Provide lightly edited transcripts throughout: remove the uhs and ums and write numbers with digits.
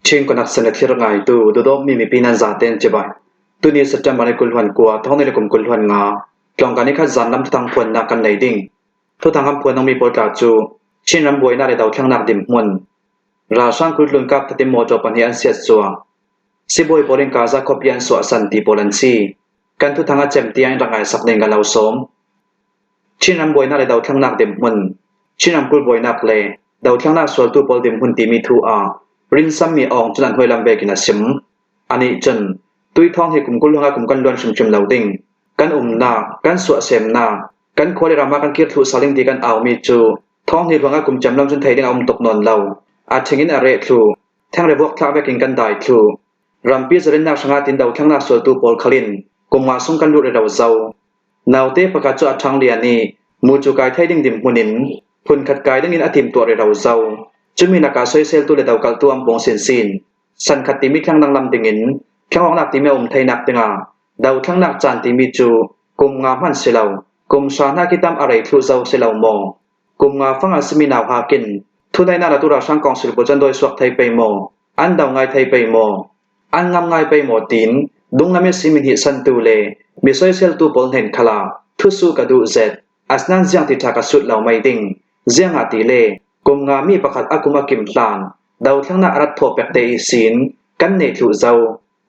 Ching konak senathir ngai tu dodop mi pinan zaten chebai tu ni September ni kulhuan kwa thong ni kum kulhuan nga klong kani kha zanlam thang phon na kan nei ding thu thangam phon nong mi polka chu chinram boina le dau thang nak dim mun ra sang kulun kap tatim mo to pan hian siat chuwa siboi poring ka za kopian so santi polansi kan thu thanga chem tiang rangai sakne ga lau som chinram boina le dau thang nak dim mun chinram kul boina le dau thang nak sol tu pol dim hun ti mi thu a rin sam mi ong chuan hoi lam bekina sim ani chen tui thong he kum kul nga kum kan lon sim chim lo ding kan na kan suwa sem na kan khole rama kan kir thu saling ti kan aw mi chu thong he wanga kum cham lam chun thai ding om tok non lo a thingin are thu thang re bok thla bekin kan dai thu rampi zaren na sanga tin dau thang na sol tu pol khalin kum ma sung kan lu re daw zau naute paka chu athang liani mu chu kai thai ding dim hunin phun khat kai ding in atim to re daw zau chumi naka soisel tu le daw kal tu am pong sin sin san khat ti mi thlang nang lam dingin thlang nak ti me thai nak tinga daw thlang nak chan ti mi chu kum nga man silau kum sa na kitam arai thu zau silau mo kum nga fanga simi naw ha kin thu dai na la tu ra sang kong sil po chan doi swak thai pe mo an daw ngai thai pe mo an ngam ngai pe mo tin dung na me simin hi san tu le mi soisel tu pol hen khala thu su ka du zet asnan jiang ti thaka sut law mai ding jiang a ti le kum nga mi pakhat akuma kim tlan daw thlang na arat tho pek te sin kan nei thu zau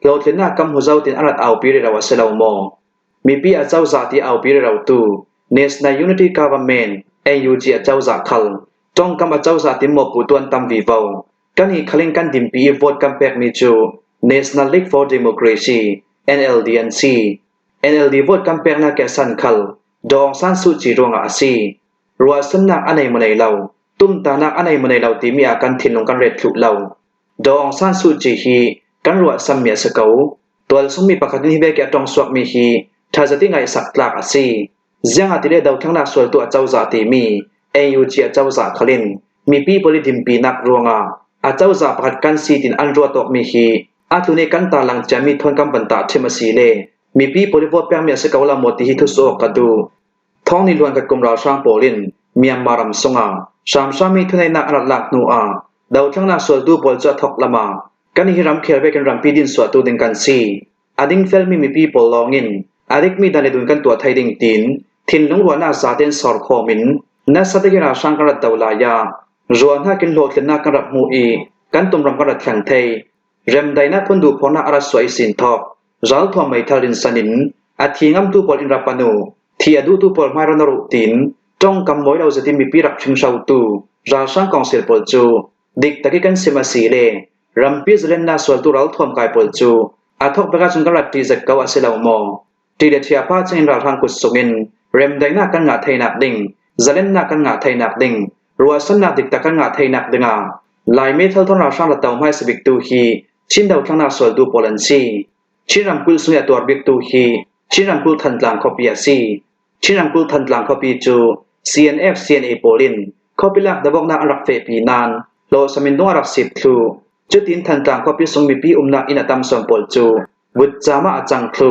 lo thlena kam hu zau tin arat aw pi re rawa selo mo mi pi a chau za ti aw pi re raw tu National Unity Government AUG a chau za khal tong kam a chau za ti mo pu tuan tam vi vo kan hi khaling kan dim pi vote kam pek mi chu National League for Democracy NLD NLD vote kam pek na ke san khal dong san su chi ronga asi ruwa san nak anei manei lau tum ta nak anei manei lau ti mi a kan thin long kan ret thu lau dong san su chi hi kan ruwa sam mi sakau tol sung mi pakhat ni be ke tong swak mi hi thajati ngai sak tlak asi jiang atile daw thangna sol tu a chau za ti mi AUG a chau za khalin mi pi politim pi nak ronga a chau za pakhat kan si tin an ro tok mi hi a thune kan ta lang chami thon kam ban ta thimasi le mi pi polivot pem mi sakau la moti hi thu so ka du thong ni luan ka kum ra sang polin Myanmaram songa samsami thunai na arat lak nu a daw thangna sol du pol cha thok lama kan hi ram khel be kan ram pi din so tu ding kan si ading fel mi people longin adik mi dane dun kan to thai ding tin thin lung ro na za ten sor khomin na sadegera sang kan dawla ya ruan ha kin lo thlena kan rap mu i kan tum ram kan thang thei rem dai na thun du phona ara soi sin thok zal thom mai thalin sanin athingam tu pol in rapanu thi adu tu pol mai ron ru tin trong kam moi lo zati mi pi rak thing sau tu ra sang kong sel pol chu dik taki kan semasi le rampi zlen na sol tu ral thom kai pol chu athok bega chung kan rat ti zak kaw aselo mo ti le thia pa chen ra thang kut songin rem dai na kan nga thai nak ding zalen na kan nga thai nak ding ruwa san na dik ta kan nga thai nak dinga lai me thal thon ra sang la taw mai sibik tu hi chin daw thang na sol tu polansi chiram kul su ya tor bik tu hi chiram kul than tlang khopia si chiram kul than tlang khopi chu CNF CNA Polin Kopilak dabok na arak fe pinan lo samin dong arak sip thu chutin than tlang kopi song mi pi umna inatam som pol chu wut chama achang thu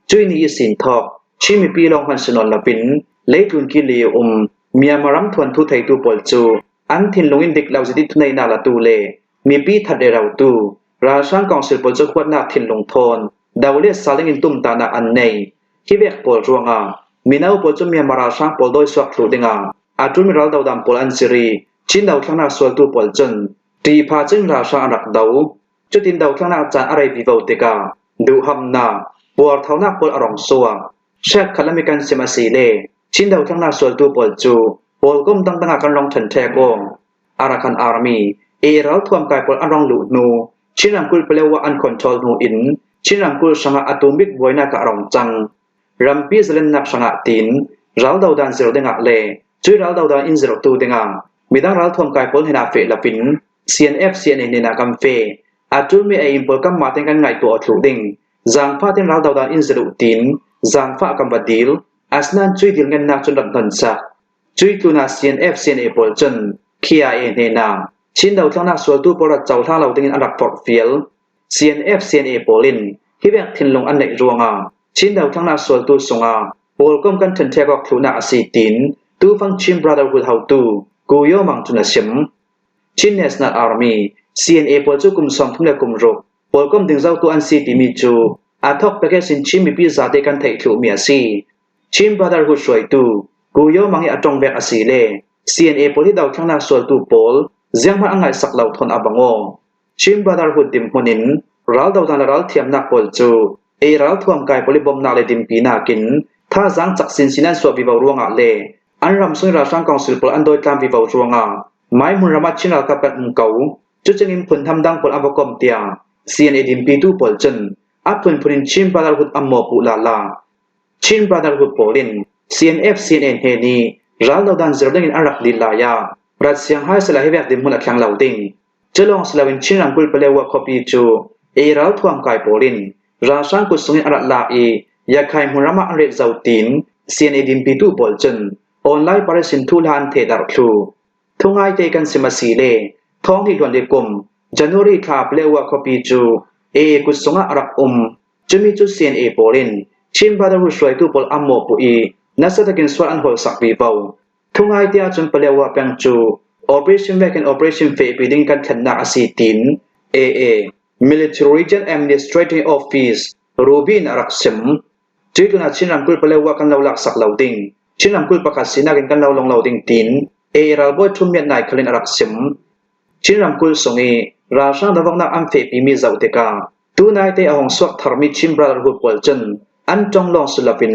chui ni sin thok chi mi pi long han sunon lapin leitun ki le Myanmaram thon thu thai tu pol chu an thin longin dik lau jiti thunai na la tu le mi pi thade rau tu ra sang council pol chu khwat na thin long thon dawle saling in tum ta na an nei hi vek pol ruanga minau pol chu Myanmar sang pol doi swak thu dinga atumi ral daw dam pol an siri chin daw thangna sol tu pol chun ti pha chen ra sang anak daw chutin daw thangna chan arai vi vo teka du hamna por thawna pol arong suwa shek khalamikan semasi le chin daw thangna sol tu pol chu pol gom dang danga kan long than the ko Arakan Army e ral thom kai pol arong lu nu chinam kul pelewa an control nu in chinam kul sanga atomic boina ka arong chang rampi zelen nak sanga tin ral daw dan zero denga le chui ral daw dan in zero tu denga midang ral thom kai pol hena fe lapin CNF CNA ne na kam fe atumi e impol kam ma ten kan ngai to thu ding jang pha ten ral daw dan in zero tin jang pha kam badil asnan chui dil ngan nak chun dan dan sa chui tu na CNF CNA pol chen KIA ne na chin daw thang na sol tu pora chaw tha lo ding arak port fiel CNF CNA polin hi bek thin long an nei ruanga chin daw thang na sol tu songa pol kom kan then the gok thuna asi tin tu fang chim brotherhood how tu ku yo mang tuna sim chin National Army CNA ปอลจูกุมสอมทุ่งเลกุมรุกปอลกุมดึงเจ้าตัวอันซีติมีจูอาทอกไปแค่สินชิมมีปีศาจกันไทยถูเมียซีชิมบราดาร์ฮูช่วยตูกูโยมังยาจงแบกอาศีเล CNA ปอลที่ดาวทั้งนาส่วนตูปอลเจียงมันอังไงสักเหล่าทนอบังโอชิมบราดาร์ฮูดิมหุนินรัลดาวตันรัลเทียมนักปอลจูรัลทวมกายปอลิบอมนาเลดิมปีนากินถ้าจังจักสินสินันสวบิบาวรวงอาเลอันรำสุนราชังกองศิลปอันโดยตามวิบาวรวงอาไม่มุนรามัดชินากับเป็นเก่าจุดจึงอิมพุนทำดังปอลอวกอมเตีย CNA ดิมปีตูปอลจันอัพพุนพุนินชิมบราดาร์ฮูอัมโมปุลาลาชิมบราดาร์ฮูปอลิน CNF CNN เฮนีรัลดาวดันเซอร์ดังอินอารักดิลายารัสเซียงไฮสลาเฮเวกดิมหุนอักยังเหล่าดิงจะลองสลาวินชินรังกุลเปเลวะคอปีจูรัลทวมกายปอลินราชังกุศลอารักลาอยากให้มุนรามาอันเรจาวติน CNA ดิมปีตูปอลจันออนไลน์ปาริสินทุลานเทดาร์คลูทุ่งไอเตกันสิมาสีเลท้องที่หลวนเดกุมจันทรีคาเปเลวะคอปีจูกุศลอารักจะมีจุด CNA ปอลินชิมบาดารุสวยตูปอลอัมโมปุนัสตะกินสวนอันหอลสักปีเบาทุ่งไอเตียจนเปเลวะเปียงจู Operation Back and Operation Fair ปีดิ้งกันขันนักอาศีติน Military Region Administrative Office รูบินอารักซิมจีตุนัดชินรำกุลเปเลวะกันเหล่าหลักสักเหล่าดิ้งชินรำกุลประกาศสินากันเหล่าลงเหล่าดิ้งตินรัลบอยทุ่มเมียนนายคลินอารักซิมชินรำกุลส่งราชาดาวังนักอัมเฟปีมีเจ้าเตกาตูนายเตอหงสวกทาร์มิชิมบราดาร์ฮูปอลจันอันจงลองสุลปิน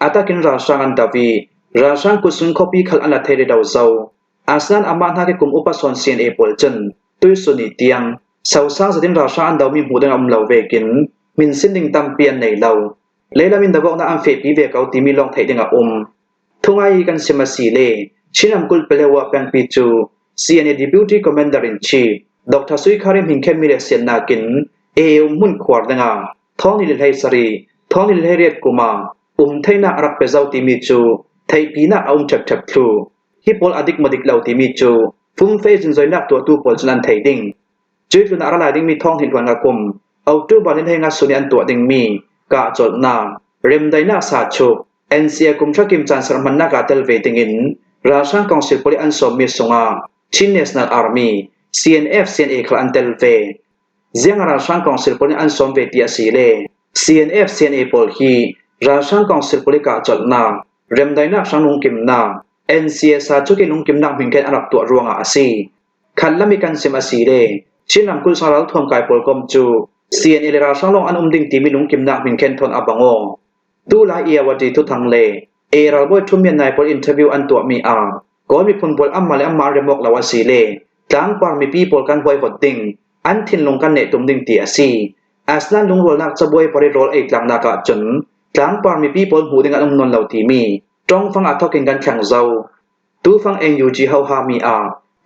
อาตากินราชาอันดาวีราชากุศลคอปีขัลอันละเทเรดาวเจ้าอาสนันอามานาเกกุมอุปสรรค CNA ปอลจันตุยสุนิเตียงสาวสาวจะดินราชาอันดาวมีหูดังอมเหล่าเวกินมินสินดิงตัมเปียนในเหล่าเลลามินดาวนักอัมเฟปีเวกเอาตีมีลองไทยดิงอาทุ่งไอกันเซมาสีเลชินำกุลเปเลวะแปงปีจู CNA Deputy Commander in Chief ดรสุยคาริมหิงเคมิเลเซียนนากินมุนขวดดังอาท้องนิลไฮสรีท้องนิลไฮเรียดกุมาไทยนารักเปเจ้าติมิจูไทยปีนาจับคลูฮิปโปลอดิกมาดิกเหล่าติมิจูฟุ้งเฟยจินซอยนักตัวตูปอลจันไทยดิ่งจุดลุนอาราลายดิ่งมีท้องหินวันกกุมเอาตูบอลให้งาสุนีอันตัวดิ่งมีกาจดนาเริมไดนาสาชุกNCA กุมชักิมจันสรมันนักาเตลเวติงินราชาคองสิลปอลิอันสมมีสงาชิน National Army CNF CNA คลันเตลเวเจียงราชาคองสิลปอลิอันสมเวติอาศีเล CNF CNA ปอลฮีราชาคองสิลปอลิกาจดนาเริมไดนาชังลุงกิมนา NCA สาชุกิลุงกิมนาหิงเกนอารักตัวรวงอาศีขันละมีกันเซมาศีเลชินนำกุลสารัลทวมกายปอลกอมจู CNA ราชาลงอันดิ่งตีมีลุงกิมนาหิงเกนทนอาบังโอดูลายวัดีทุทังเลรัลบอยทุ่มยันนายพอลอินเทอร์วิวอันตัวมีก็มีคนพอลอัมมาเลอัมมาเรมอกลาวสีเลกลางปาร์มีปีพอลกันบอยหดดิ่งอันทินลงกันเนตุมดิ่งตีอาซีอาสนันลงโรลนักจะบอยปริโรลกลางนักจนกลางปาร์มีปีพอลหูดิ่งอันนนเหล่าทีมีจงฟังอัทกินกันแข่งเจ้าตูฟังNUGเฮาฮามี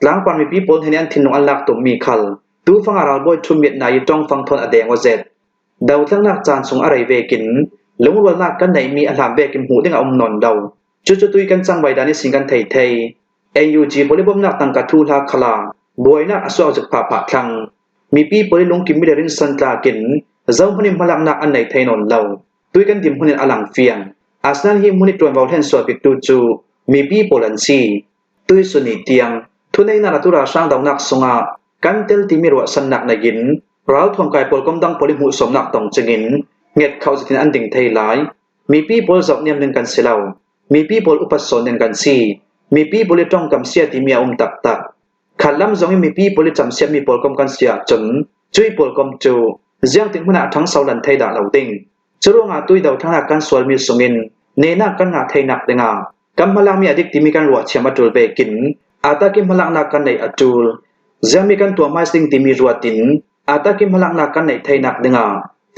กลางปาร์มีปีพอลเห็นอันทินลงอันลักตุมมีคัลตูฟังรัลบอยทุ่มยันนายจงฟังทนอเดงว่าเจ็ดดาวทั้งนักจานสงอะไรเวกินลงวันนักกันไหนมีอาหารเบกิมหูได้เอานอนเดาจุดตุยกันจังไว้ดานิสิงกันไทยNUG บริบทนักตังกัทูลาคลาบวยนักอสวจากผ่าคลังมีปีบริลงกิมมิเดรินสันตากินเจ้าพนิมพลังนักอันไหนไทยนอนเดาตุยกันดิมพนินอลังเฟียงอาสนันหิมุนิตรวนวอลเทนสวดปิกตูจูมีปีโปลันซีตุยสุนิเตียงทุนในนาตุราช่างดาวนักสงากันเตลติมิรวสันนักในยินเราทวงกายปอลกมดังปริมุสมนักตองจงินเงียดเขาจะกินอันดิ่งไทยหลายมีปีบอลจอกเนียมหนึ่งกันเสียแล้วมีปีบอลอุปสรรคหนึ่งกันซีมีปีบอลจ้องกำเสียที่มีตักขันลำจงมีปีบอลจำเสียมีบอลกำกันเสียจนจุยบอลกำจูเจียงถึงขณะทั้งเสาหลันไทยด่าเหล่าดิ่งจะร่วงอาตุยดาวทั้งนักกันสวนมีสงินเนนักกันงาไทยหนักเดงากำพลังมีอดีตที่มีการรัวเชียมาจูลเบกินอาตากิมพลังนักกันในอจูลเจียงมีการตัวไม้สิ่งที่มีรัวตินอาตากิมพลังนักกันในไทยหนักเดงา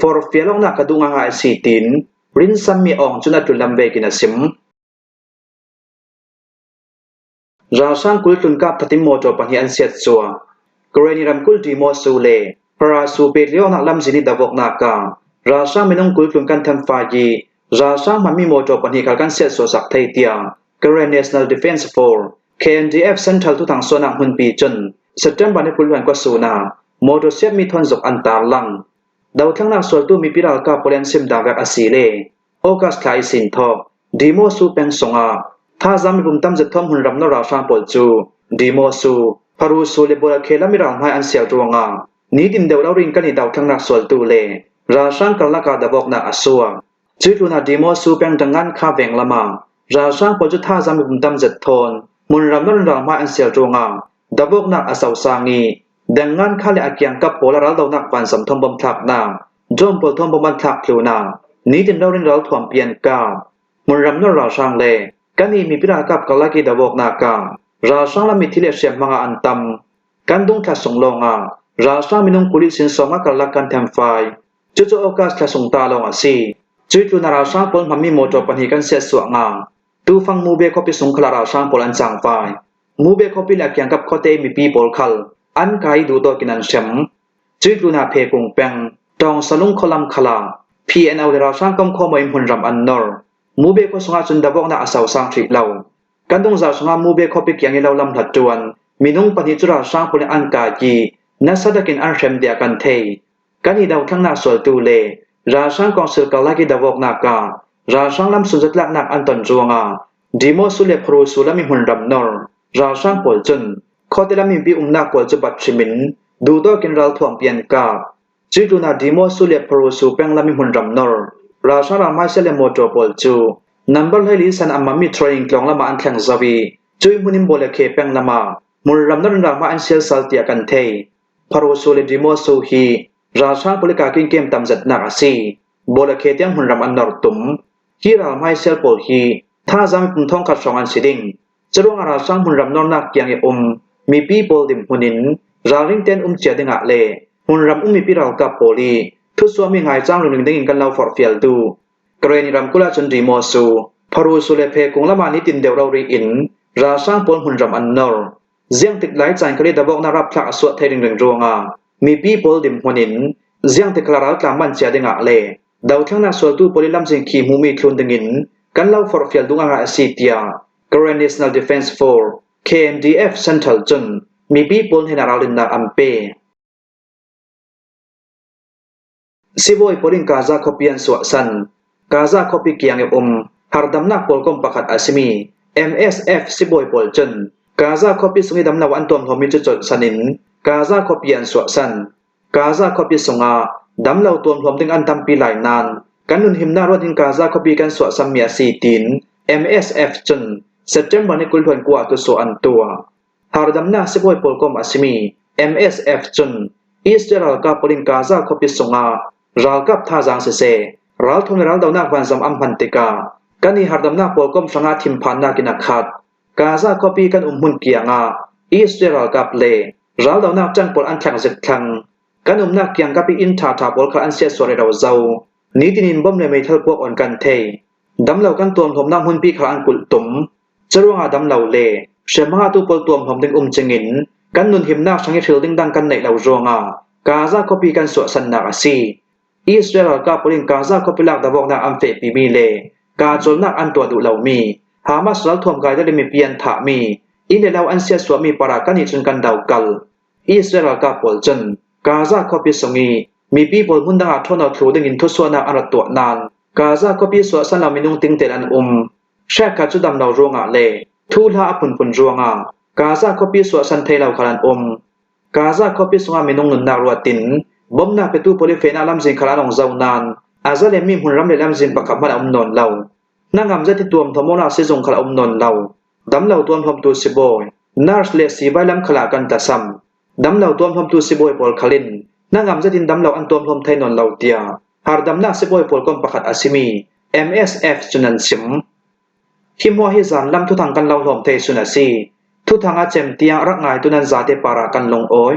for fialong na kadunga nga sitin rin sammi ong chuna tulambe kinasim rasang kultun kap tatim mo to panghi an siat chua koreni ram kul di mo sule para su pe leo na lam jini davok na ka rasang minong kultun kan tham fa ji rasang mami mo to panghi kal kan siat so sak thai tia Korean National Defense Force KNDF Central tu thang sonang hun pi chun September ni pulwan ko suna mo to siap mi thon jok antar langดาวทั้งนักส่วนตู้มีพิราลกาโปเลนซิมดาแบบอาศีเลโอกัสคลายสินทอดีโมซูเป็นสงอาถ้าจำมีปุ่มตั้มจะทอมหุ่นรำนราชาปอลจูดีโมซู พารูสูเลโบลาเคลามิรางไฮอันเสียวจวงนี้ดินเดวเราริงกันอีดาวทั้งนักสวลตูเลราชังกันละกาดบอกนักอสัวจุดลุนาดีโมสูเปียงดังงานข้าเวงละมาราชังปจุท่าจามิบุนตำเจ็ดทนมุนรำนนรางไฮอันเสียวจวงดบอกนักอสาวสางีดังงานข้าเลอาเกียงกับโปลารัลดาวนักปันสมทมบมทักนาจอมโปลทมบมันทักพลูนานี้ดินเราริงเราถ่วมเปียนกามุนรำนนราชังเลกันนี้มีพิรากับกลากีดบอกนักราชังละมิทิเลเชียมมังอันตัมกันดงทัศงลงราชังมินุงกุลิสินสองกลากันเทมไฟจุดโอกาสทัศงตาลงสีจุดลุนาราชังปนพมีโมโจปันหิกันเสียสวงตูฟังมูเบคอปิสงคลาราชังปนอันจังไฟมูเบคอปิลักยังกับโคเตมีปีปอลคัลอันไกดูโตกินันเชมจุดลุนาเพกงเปงตองสลุงคลัมคลาพีเอ็นเอาเดราชังกำข้อมวยมุนรำอันนอร์มูเบคอสงาจุนดาบอกนาอาสาวสังทริเลากันดงจากสงามูเบคอปิกยังเลาลำถัดจวนมินุงปันหิจุราชังปนอันกาจีนัสดกินอันเชมเดียกันเทกันหิดาวทั้งนาสวลตูเลราชังกองสือกลากิดาวอกนาการาชังลำสุดจัดลักนักอันตันจวงดีโมสุเลพรูสุลามิหุนรำนอร์ราชังปอลจุนข้อเตลามิปีนักปอลจุบัตชิมินดูโตกินรัลถ่วงเปียนกาจิตุนาดีโมสุเลพรูสุเปงลามิหุนรำนอร์ราชังรำไม่เสเลโมโจปอลจูนัมเบอร์ให้ลิสันอามามิทรอยงกลองละมาอันแข่งซาวีจุยมุนิมโบเลเคเปงละมามุนรำนอร์รำมาอันเซลซัลเตียกันเทพรูสุเลดีโมสุฮีราชังบริการกินเกมตำจัดนักสีโบเลเคเตียงหุนรำอันนอร์ตุมฮีราไม่เซลปอลฮีถ้าจำเป็นท่องขัดสองอันสิดิ่งจะรู้ราชังหุนรำนอร์นักยังมีปีโปลดิมหุนินราริงเตียนเจียดิงะเลหุนรำมีปีเรากับโปลีทุสวามีไงจ้างหนึ่งดิ่งกันเราฟอร์เฟียลดูกรณีรำกุลาจนดีโมสูพารูสุเลเพกงละมานิตินเดวเรารีอินราชังปนหุนรำอันนอร์เจียงติดไหลใจกระดิ่งดบอกนารับพระสวดเทดิงรวงมีปีโปลดิมหุนินเจียงติดคลาราตามมันเจียดิงะเลดาวทั้งนักสวดตูโปลิลัมจิงขีมูมีคลุนดิงินกันเล่าฟอร์เฟียลดุงอาซีเตียกรณี National Defense Force KNDF Central จนมีปีโปลให้นาราลินนาอัมเปซิบอยปริงกาซาคอปิยันสวสันกาซาคอปิกียงหาร์ดัมนักปอลกอมปักขัดอาซิมี MSF ซิบอยปอลจนกาซาคอปิสุงิดัมนาวันตัวมมิจุจสันินกาซาคอปิยันสวสันกาซาคอปิสุงาดัมเหล่าตัวมดึงอันทำปีหลายนานกันนุนหิมนารวดินกาซาคอปิกันสวสัมเมียซีติน MSF จนเซปเทมเบอร์ในกุลพันกัวตุสอันตัวหาร์ดัมนาซิบอยปอลกอมอาซิมี MSF จนอิสราเอลกับปริงกาซาคอปิสุงารัลกับท่าจางเสรัลทงรัลดาวนักวันสมอัมพันติกากันนี้หาดำนักปอลกอมสังอาทิมพันนักินักขัดกาซาคอปีกันหุ่นเกียงอิสราเอลกับเลรัลดาวนักจังปอลอันแข่งเสร็จครั้งกันนักเกียงกับปีอินทาปอลขันอันเสียสวรรค์เราเจ้านี้ที่นินบ่มในเมทัลพวกอ่อนกันเทดำเหล่ากันตัวผมนักหุ่นปีขันอันกุลตุ่มจะรู้ว่าดำเหล่าเลเชื่อมาตัวปอลตัวผมดึงจึงินกันนุนหิมนักสังเกตดึงดังกันในเหล่าโรงกาซาคอปีกันสวสันนักซีอิสราเอลกับปริงกาซาคอปิลักดาบอกนาอัมเฟปีมีเลกาจนนักอันตัวดุเหล่ามีฮามาสรัลทวมกายได้มีเปียนถามีอินเดลาอันเสียสวมีปรากันนิจนกันดาวกัลอิสราเอลกับปอลจนกาซาคอปิสงีมีปีปอลมุนดังอาทนเอาทรูดึงอินทุสวนาอันตัวนานกาซาคอปิสวสันลามินุงติงเตลันแชกกัดจุดดำเราโรงเลทูลาอภุนปุนโรงกาซาคอปิสวสันเทลาวขลันกาซาคอปิสงามินุงนุนนารัวตินบ่มนาเปตูโพลิเฟนาลัมซินคลาลองเจ้านานอาซาเลมิหุนรัมเลลัมซินปักขับมาอมนนเหล่านางามจะที่ตัวมทมนาซิจงคลาอมนนเหล่าดำเหล่าตัวมทมตูซิบอยนาร์สเลสีใบลัมคลากันตาซัมดำเหล่าตัวมทมตูซิบอยปอลคลินนางามจะที่ดำเหล่าอันตัวมทมไทนนเหล่าเตียหาร์ดำนาซิบอยปอลกอมปักขัดอาซิมี MSF จุนันซิมฮิมหัวฮิซานลัมทุทางกันเหล่าหลอมเทสุนาซีทุทางอาเจมเตียรักง่ายตุนันซาเตปารากันลงโอย